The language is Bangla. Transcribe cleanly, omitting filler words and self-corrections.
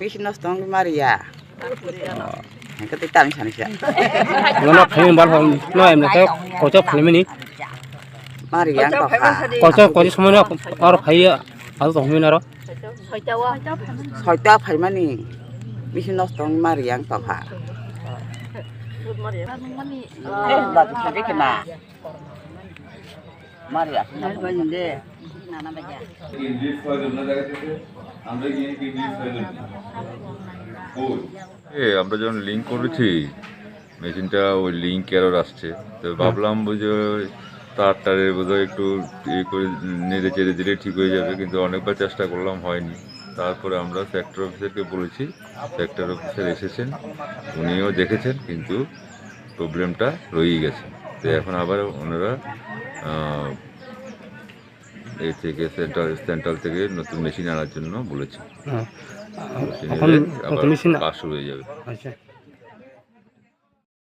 Bisnos tong Maria. Cái tích tạm sản xuất. nó phải mình bán hàng nó em là cái có cho phải mình đi Maria có cả. có cho số nó ở phải ở tổng mình đó Hỏi cho phải mà nè. Bisnos tong Maria có cả. Là cái nào? Maria. আমরা যখন লিঙ্ক করেছি মেশিনটা ওই লিঙ্ক এরর আসছে তো ভাবলাম যে তারের বোধহয় একটু করে নেড়ে চেড়ে দিলে ঠিক হয়ে যাবে, কিন্তু অনেকবার চেষ্টা করলাম হয়নি। তারপরে আমরা সেক্টর অফিসারকে বলেছি, সেক্টর অফিসার এসেছেন, উনিও দেখেছেন, কিন্তু প্রবলেমটা রয়েই গেছে। তো এখন আবার ওনারা এই থেকে সেন্ট্রাল থেকে নতুন মেশিন আনার জন্য বলেছে। কাজ শুরু হয়ে যাবে।